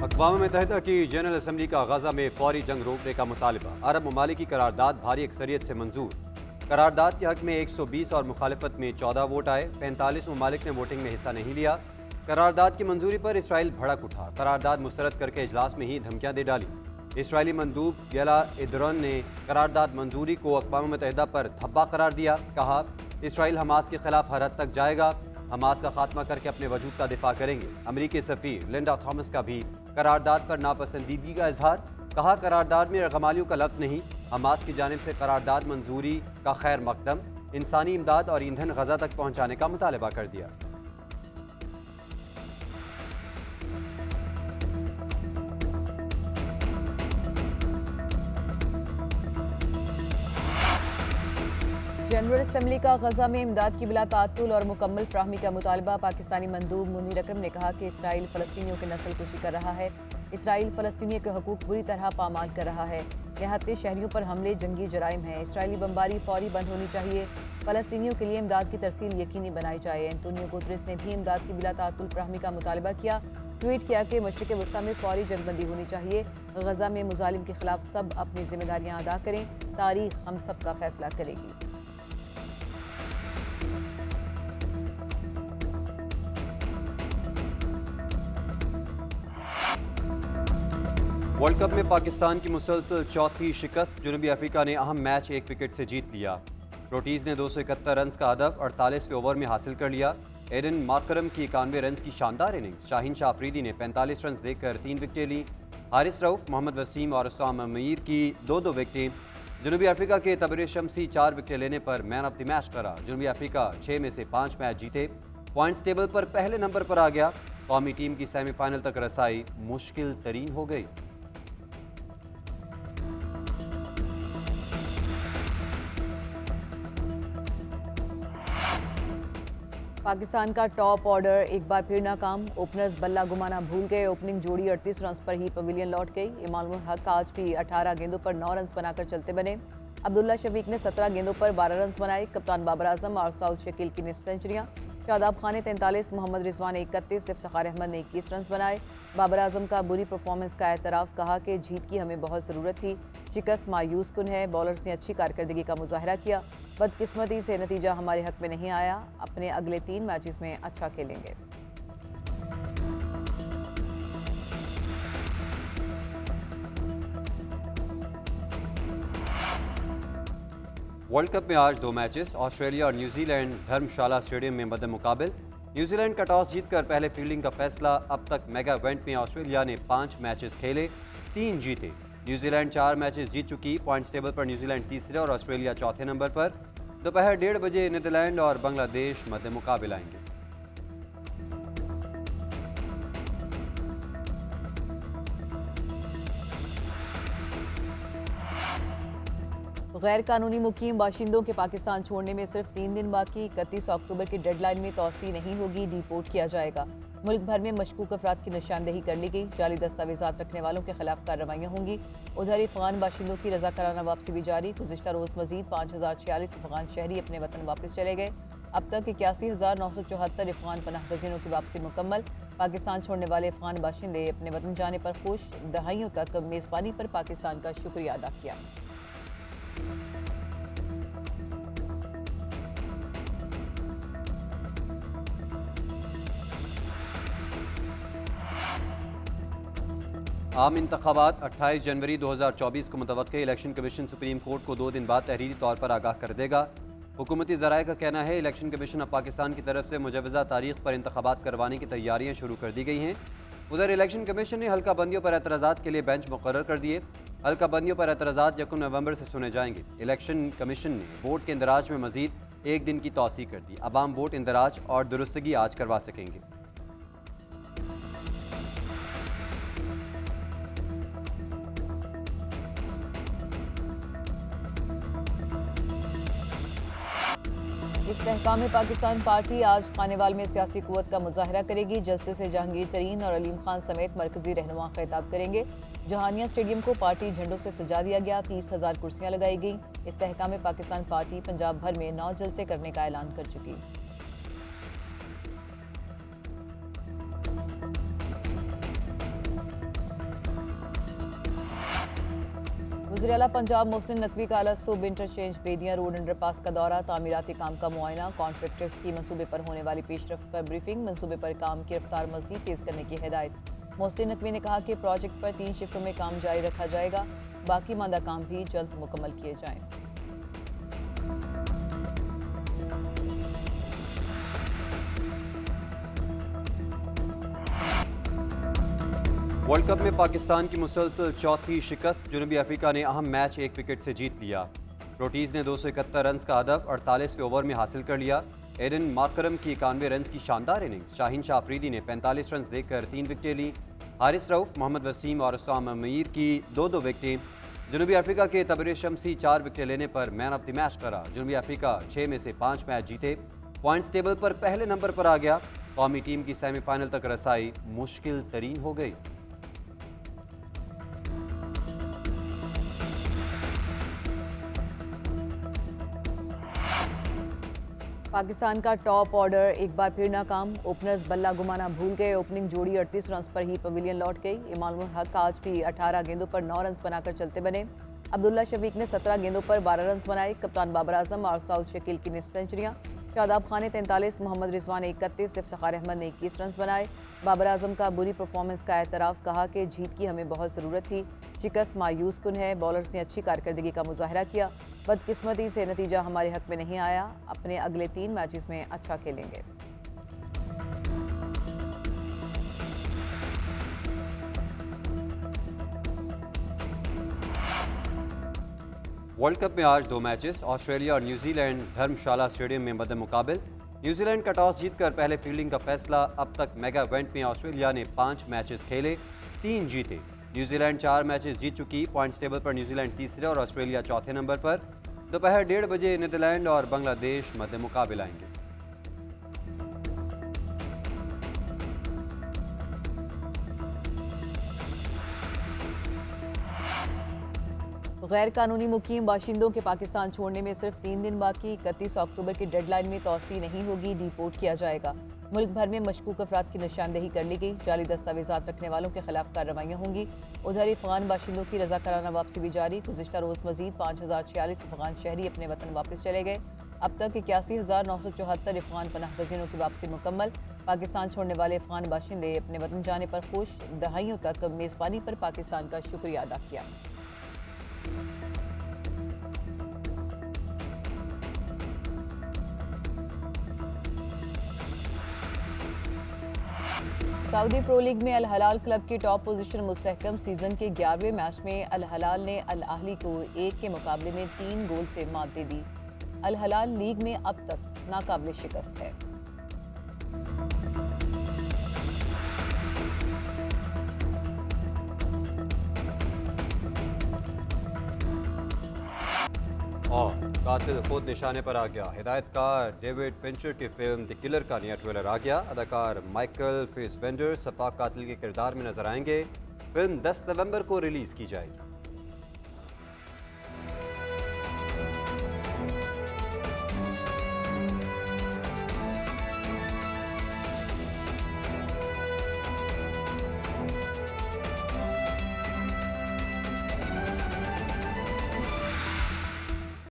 अक़वाम मुत्तहिदा की general assembly का गजा में फौरी जंग रोकने का मुतालबा। अरब ममालिक की करारदाद भारी अक्सरियत से मंजूर। करारदाद के हक में 120 और मुखालफत में 14 वोट आए। 45 ममालिक ने वोटिंग में हिस्सा नहीं लिया। करारदाद की मंजूरी पर इसराइल भड़क उठा। करारदाद मुस्तरद करके इजलास में ही धमकियां दे डाली। इसराइली मंदूब गेला इदरन ने करारदाद मंजूरी को अक़वाम मुत्तहिदा पर धब्बा करार दिया। कहा, इसराइल हमास के खिलाफ हर हद तक जाएगा, हमास का खात्मा करके अपने वजूद का दिफा करेंगे। अमरीकी सफ़ीर लिंडा थॉमस का भी करारदाद पर नापसंदीदगी का इजहार। कहा, करारदाद में रगमालियों का लफ्ज़ नहीं। हमास की जानिब से करारदाद मंजूरी का खैर मकदम, इंसानी इमदाद और ईंधन गजा तक पहुँचाने का मुतालबा कर दिया। जनरल असम्बली का गजा में इमदाद की बिला तातुल और मुकम्मल फ्राहमी का मुतालबा। पाकिस्तानी मंदूब मुनीर अकरम ने कहा कि इसराइल फ़लस्तीनियों की नस्ल कुशी कर रहा है। इसराइल फ़लस्तीनियों के हकूक़ बुरी तरह पामाल कर रहा है। देहाती शहरियों पर हमले जंगी जराइम हैं। इसराइली बमबारी फौरी बंद होनी चाहिए। फ़लस्तीनियों के लिए इमदाद की तरसील यकीनी बनाई जाए। एंटोनियो गुतरेस ने भी इमदाद की बिला तातुल फ्राहमी का मुतालबा किया। ट्वीट किया कि मशरिक़ वस्ता में फौरी जंगबंदी होनी चाहिए। गजा में मुजालिम के खिलाफ सब अपनी जिम्मेदारियाँ अदा करें। तारीख हम सब का फैसला करेगी। वर्ल्ड कप में पाकिस्तान की मुसलसल चौथी शिकस्त। जनूबी अफ्रीका ने अहम मैच 1 विकेट से जीत लिया। रोटीज़ ने 271 रन का हदफ 48वें ओवर में हासिल कर लिया। एडन मार्करम की 91 रन की शानदार इनिंग्स। शाहीन शाह अफरीदी ने 45 रन देकर 3 विकेटें ली। हारिस रऊफ, मोहम्मद वसीम और उस्मान अमीर की 2-2 विकेटें। जनूबी अफ्रीका के तबरे शमसी 4 विकेटें लेने पर मैन ऑफ द मैच करार। जनूबी अफ्रीका 6 में से 5 मैच जीते, पॉइंट्स टेबल पर पहले नंबर पर आ गया। कौमी टीम की सेमीफाइनल तक रसाई मुश्किल तरीन हो गई। पाकिस्तान का टॉप ऑर्डर एक बार फिर नाकाम। ओपनर्स बल्ला घुमाना भूल गए। ओपनिंग जोड़ी 38 रन पर ही पवेलियन लौट गई। इमाम उल हक आज भी 18 गेंदों पर 9 रन बनाकर चलते बने। अब्दुल्ला शफीक ने 17 गेंदों पर 12 रन बनाए। कप्तान बाबर आजम और साउद शकील की निस्फ सेंचुरियां। शादाब खान ने 43, मोहम्मद रिजवान ने 31, इफ्तिखार अहमद ने 21 रन बनाए। बाबर आजम का बुरी परफॉर्मेंस का एतराफ़। कहा कि जीत की हमें बहुत ज़रूरत थी। शिकस्त मायूस कुन है। बॉलर्स ने अच्छी कारकर्दगी का मुजाहरा किया। बदकिस्मती से नतीजा हमारे हक में नहीं आया। अपने अगले 3 मैचेस में अच्छा खेलेंगे। वर्ल्ड कप में आज 2 मैचेस। ऑस्ट्रेलिया और न्यूजीलैंड धर्मशाला स्टेडियम में मद्दे मुकाबिल। न्यूजीलैंड का टॉस जीतकर पहले फील्डिंग का फैसला। अब तक मेगा इवेंट में ऑस्ट्रेलिया ने 5 मैचेस खेले, 3 जीते। न्यूजीलैंड 4 मैचेस जीत चुकी। पॉइंट्स टेबल पर न्यूजीलैंड तीसरे और ऑस्ट्रेलिया चौथे नंबर पर। दोपहर 1:30 बजे नीदरलैंड और बांग्लादेश मद्दे मुकाबिल आएंगे। गैर कानूनी मुकीम बाशिंदों के पाकिस्तान छोड़ने में सिर्फ 3 दिन बाकी। 31 अक्टूबर की डेडलाइन में तौसी नहीं होगी, डिपोर्ट किया जाएगा। मुल्क भर में मशकूक अफराद की निशानदेही कर ली गई। जाली दस्तावेजात रखने वालों के खिलाफ कार्रवाइयाँ होंगी। उधर अफगान बाशिंदों की रजाकाराना वापसी भी जारी। गुज़िश्ता रोज़ मजीद 5046 अफगान शहरी अपने वतन वापस चले गए। अब तक 81,974 अफगान पनाह गज़ीनों की वापसी मुकम्मल। पाकिस्तान छोड़ने वाले अफगान बाशिंदे अपने वतन जाने पर खुश। दहाइयों तक मेज़बानी पर पाकिस्तान का शुक्रिया अदा किया। आम इंतखाबात 28 जनवरी 2024 को मुतवक्के। इलेक्शन कमीशन सुप्रीम कोर्ट को 2 दिन बाद तहरीरी तौर पर आगाह कर देगा। हुकूमती ज़राए का कहना है इलेक्शन कमीशन अब पाकिस्तान की तरफ से मुजवज़ा तारीख पर इंतखाबात करवाने की तैयारियां शुरू कर दी गई हैं। उधर इलेक्शन कमीशन ने हल्का बंदियों पर एतराज़ात के लिए बेंच मुकर्रर कर दिए। हल्का बंदियों पर एतराज़ात 1 नवंबर से सुने जाएंगे। इलेक्शन कमीशन ने वोट के इंदराज में मजीद 1 दिन की तौसीह कर दी। अवाम वोट इंदराज और दुरुस्तगी आज करवा सकेंगे। इस्तेहकाम पाकिस्तान पार्टी आज खानेवाल में सियासी कुव्वत का मुजाहरा करेगी। जलसे से जहांगीर तरीन और अलीम खान समेत मरकजी रहनुमा खिताब करेंगे। जहानिया स्टेडियम को पार्टी झंडों से सजा दिया गया। 30,000 कुर्सियां लगाई गई। इस्तेहकाम पाकिस्तान पार्टी पंजाब भर में 9 जलसे करने का ऐलान कर चुकी। वज़ीर आला पंजाब मोहसिन नकवी का अलसूब इंटरचेंज बेदियां रोड अंडरपास का दौरा, तामीराती काम का मुआयना, कॉन्ट्रैक्टर्स की मंसूबे पर होने वाली पेशरफ्त पर ब्रीफिंग, मंसूबे पर काम की रफ्तार मज़ीद तेज़ करने की हिदायत। मोहसिन नकवी ने कहा कि प्रोजेक्ट पर 3 शिफ्टों में काम जारी रखा जाएगा, बाकी मांदा काम भी जल्द मुकम्मल किए जाएं। वर्ल्ड कप में पाकिस्तान की मुसलसल चौथी शिकस्त। जनूबी अफ्रीका ने अहम मैच 1 विकेट से जीत लिया। रोटीज ने 271 रन का हदफ 48वें ओवर में हासिल कर लिया। एडन मार्करम की 91 रन की शानदार इनिंग्स। शाहीन शाह अफरीदी ने 45 रन देकर 3 विकेटें ली। हारिस रऊफ, मोहम्मद वसीम और उस्ताम मीर की 2-2 विकेटें। जनूबी अफ्रीका के तबरे शमसी 4 विकेट लेने पर मैन ऑफ द मैच करा। जनूबी अफ्रीका 6 में से 5 मैच जीते, पॉइंट्स टेबल पर पहले नंबर पर आ गया। कौमी टीम की सेमीफाइनल तक रसाई मुश्किल तरीन हो गई। पाकिस्तान का टॉप ऑर्डर एक बार फिर नाकाम, ओपनर्स बल्ला घुमाना भूल गए। ओपनिंग जोड़ी 38 रन पर ही पवेलियन लौट गई। इमाम उल हक आज भी 18 गेंदों पर 9 रन बनाकर चलते बने। अब्दुल्ला शफीक ने 17 गेंदों पर 12 रन बनाए। कप्तान बाबर आजम और साउद शकील की निस्फ सेंचुरियां। शादाब खान ने 43, मोहम्मद रिजवान ने 31, इफ्तिखार अहमद ने 21 रन बनाए। बाबर आजम का बुरी परफॉर्मेंस का एतराफ़, कहा कि जीत की हमें बहुत ज़रूरत थी, शिकस्त मायूस कुन है। बॉलर्स ने अच्छी कारकर्दगी का मुजाहरा किया, बदकिस्मती से नतीजा हमारे हक में नहीं आया। अपने अगले 3 मैचेस में अच्छा खेलेंगे। वर्ल्ड कप में आज 2 मैचेस। ऑस्ट्रेलिया और न्यूजीलैंड धर्मशाला स्टेडियम में मद्दे मुकाबिल। न्यूजीलैंड का टॉस जीतकर पहले फील्डिंग का फैसला। अब तक मेगा इवेंट में ऑस्ट्रेलिया ने 5 मैचेस खेले, 3 जीते। न्यूजीलैंड 4 मैचेस जीत चुकी। पॉइंट्स टेबल पर न्यूजीलैंड तीसरे और ऑस्ट्रेलिया चौथे नंबर पर। दोपहर 1:30 बजे नीदरलैंड और बांग्लादेश मद्दे मुकाबिल आएंगे। गैर कानूनी मुकीम बाशिंदों के पाकिस्तान छोड़ने में सिर्फ 3 दिन बाकी। 31 अक्टूबर की डेडलाइन में तौसी नहीं होगी, डिपोर्ट किया जाएगा। मुल्क भर में मशकूक अफराद की निशानदेही कर ली गई। जाली दस्तावेजात रखने वालों के खिलाफ कार्रवाइयाँ होंगी। उधर अफगान बाशिंदों की रजाकाराना वापसी भी जारी। गुज़िश्ता रोज़ मजीद 5046 अफगान शहरी अपने वतन वापस चले गए। अब तक 81,974 अफगान पनाह गज़ीनों की वापसी मुकम्मल। पाकिस्तान छोड़ने वाले अफगान बाशिंदे अपने वतन जाने पर खुश, दहाइयों तक मेज़बानी पर पाकिस्तान का शुक्रिया अदा किया। सऊदी प्रो लीग में अल हलाल क्लब की टॉप पोजीशन मुस्तहकम। सीजन के 11वें मैच में अल हलाल ने अल अहली को 1 के मुकाबले में 3 गोल से मात दे दी। अल हलाल लीग में अब तक नाकाबिले शिकस्त है। और कातिल खुद निशाने पर आ गया। हिदायतकार डेविड फिंचर की फिल्म द किलर का नया ट्रेलर आ गया। अदाकार माइकल फेसबेंडर सपाक कातिल के किरदार में नजर आएंगे। फिल्म 10 नवंबर को रिलीज की जाएगी।